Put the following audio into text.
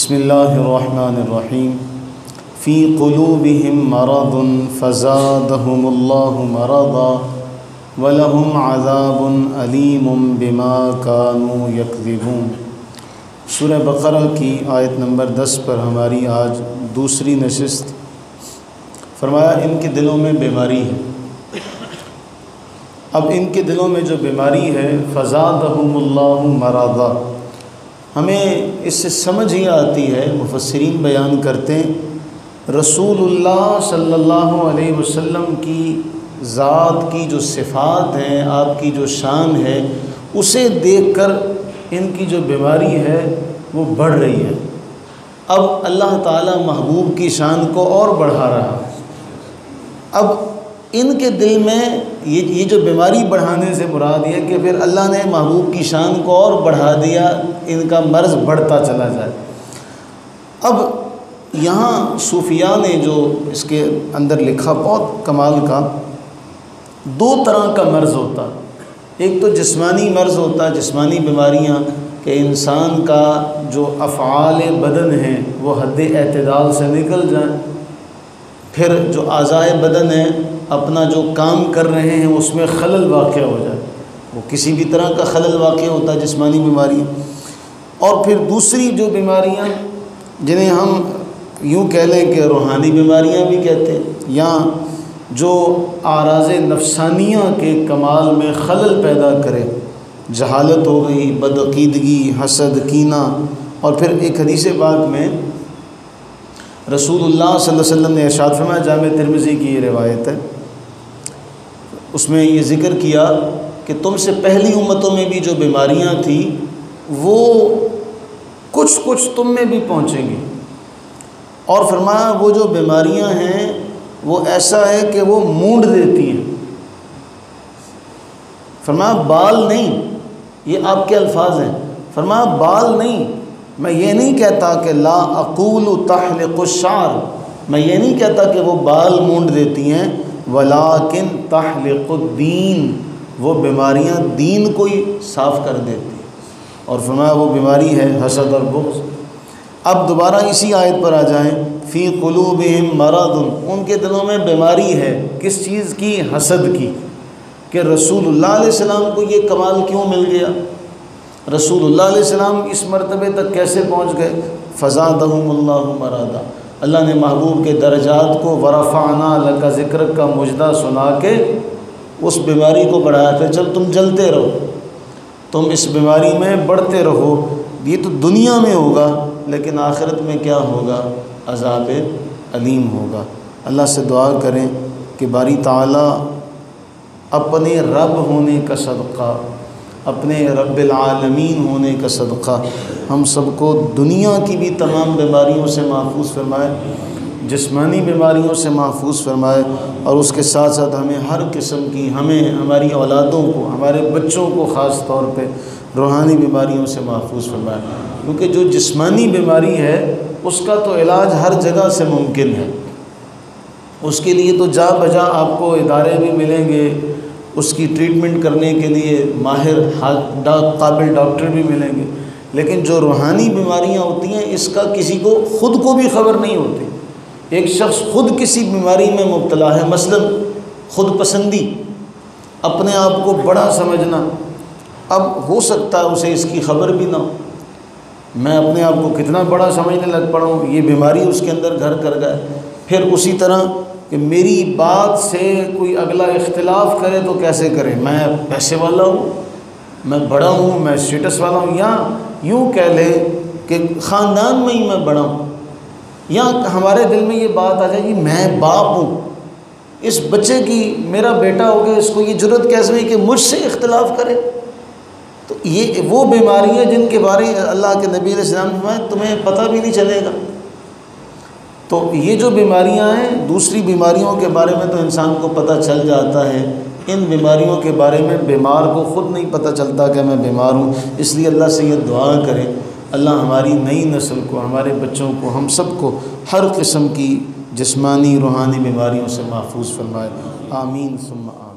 بسم اللہ الرحمن الرحیم فی قلوبہم مرض فزادہم اللہ مرضا ولہم عذاب علیم بما کانوا یکذبون۔ سورہ بقرہ کی آیت نمبر 10 پر ہماری آج دوسری نشست۔ فرمایا ان کے دلوں میں بیماری ہے۔ اب ان کے دلوں میں جو بیماری ہے فزادہم اللہ مرضا، ہمیں اس سے سمجھ ہی آتی ہے، مفسرین بیان کرتے ہیں رسول اللہ صلی اللہ علیہ وسلم کی ذات کی جو صفات ہیں، آپ کی جو شان ہے، اسے دیکھ کر ان کی جو بیماری ہے وہ بڑھ رہی ہے۔ اب اللہ تعالی محبوب کی شان کو اور بڑھا رہا ہے۔ اب ان کے دل میں یہ جو بیماری بڑھانے سے مراد یہ کہ پھر اللہ نے محبوب کی شان کو اور بڑھا دیا، ان کا مرض بڑھتا چلا جائے۔ اب یہاں صوفیاء نے جو اس کے اندر لکھا بہت کمال کا، دو طرح کا مرض ہوتا۔ ایک تو جسمانی مرض ہوتا ہے، جسمانی بیماریاں کہ انسان کا جو افعال بدن ہیں وہ حد اعتدال سے نکل جائیں، پھر جو اعضائے بدن ہیں اپنا جو کام کر رہے ہیں اس میں خلل واقع ہو جائے، وہ کسی بھی طرح کا خلل واقع ہوتا ہے، جسمانی بیماریاں۔ اور پھر دوسری جو بیماریاں جنہیں ہم یوں کہہ لیں کہ روحانی بیماریاں بھی کہتے ہیں، یا جو اعراض نفسانیہ کے کمال میں خلل پیدا کرے، جہالت ہو گئی، بدعقیدگی، حسد، کینہ۔ اور پھر ایک حدیث پاک میں رسول اللہ صلی اللہ علیہ وسلم نے ارشاد فرمایا، جامع ترمذی کی یہ روایت ہے، اس میں یہ ذکر کیا کہ تم سے پہلی امتوں میں بھی جو بیماریاں تھیں وہ کچھ تم میں بھی پہنچیں گی۔ اور فرمایا وہ جو بیماریاں ہیں وہ ایسا ہے کہ وہ مونڈ دیتی ہیں۔ فرمایا بال نہیں، یہ آپ کے الفاظ ہیں، فرمایا بال نہیں، میں یہ نہیں کہتا کہ لا اقول تحلق الشعر، میں یہ نہیں کہتا کہ وہ بال مونڈ دیتی ہیں، ولیکن تحلق الدین، وہ بیماریاں دین کو ہی صاف کر دیتی ہیں۔ اور فرمایا وہ بیماری ہے حسد اور بغض۔ اب دوبارہ اسی آیت پر آ جائیں، فی قلوبہم مرض، ان کے دلوں میں بیماری ہے، کس چیز کی؟ حسد کی، کہ رسول اللہ علیہ السلام کو یہ کمال کیوں مل گیا، رسول اللہ علیہ السلام اس مرتبے تک کیسے پہنچ گئے؟ فزادہم اللہ مرضا، اللہ نے محبوب کے درجات کو ورفعنا لک ذکرک کا مجدہ سنا کے اس بیماری کو بڑھایا۔ پھر چل تم جلتے رہو، تم اس بیماری میں بڑھتے رہو، یہ تو دنیا میں ہوگا لیکن آخرت میں کیا ہوگا؟ عذاب علیم ہوگا۔ اللہ سے دعا کریں کہ باری تعالیٰ اپنے رب ہونے کا صدقہ، اپنے رب العالمین ہونے کا صدقہ ہم سب کو دنیا کی بھی تمام بیماریوں سے محفوظ فرمائے، جسمانی بیماریوں سے محفوظ فرمائے، اور اس کے ساتھ ساتھ ہمیں ہر قسم کی، ہمیں ہماری اولادوں کو، ہمارے بچوں کو خاص طور پہ روحانی بیماریوں سے محفوظ فرمائے، کیونکہ جو جسمانی بیماری ہے اس کا تو علاج ہر جگہ سے ممکن ہے، اس کے لیے تو جا بجا آپ کو ادارے بھی ملیں گے، اس کی ٹریٹمنٹ کرنے کے لیے ماہر قابل ڈاکٹر بھی ملیں گے، لیکن جو روحانی بیماریاں ہوتی ہیں اس کا کسی کو خود کو بھی خبر نہیں ہوتی۔ ایک شخص خود کسی بیماری میں مبتلا ہے، مثلا خود پسندی، اپنے آپ کو بڑا سمجھنا، اب ہو سکتا ہے اسے اس کی خبر بھی نہ ہو، میں اپنے آپ کو کتنا بڑا سمجھنے لگ پڑا ہوں، یہ بیماری اس کے اندر گھر کر گئے۔ پھر اسی طرح کہ میری بات سے کوئی اگلا اختلاف کرے تو کیسے کرے، میں پیسے والا ہوں، میں بڑا ہوں، میں اسٹیٹس والا ہوں، یا یوں کہہ لے کہ خاندان میں ہی میں بڑا ہوں، یا ہمارے دل میں یہ بات آ جائے گی میں باپ ہوں، اس بچے کی، میرا بیٹا ہو گیا، اس کو یہ جرأت کیسے ہوئی کہ مجھ سے اختلاف کرے۔ تو یہ وہ بیماری ہے جن کے بارے اللہ کے نبی علیہ السلام نے فرمایا تمہیں پتہ بھی نہیں چلے گا۔ تو یہ جو بیماریاں ہیں، دوسری بیماریوں کے بارے میں تو انسان کو پتہ چل جاتا ہے، ان بیماریوں کے بارے میں بیمار کو خود نہیں پتہ چلتا کہ میں بیمار ہوں۔ اس لیے اللہ سے یہ دعا کریں، اللہ ہماری نئی نسل کو، ہمارے بچوں کو، ہم سب کو ہر قسم کی جسمانی روحانی بیماریوں سے محفوظ فرمائے۔ آمین ثم آمین۔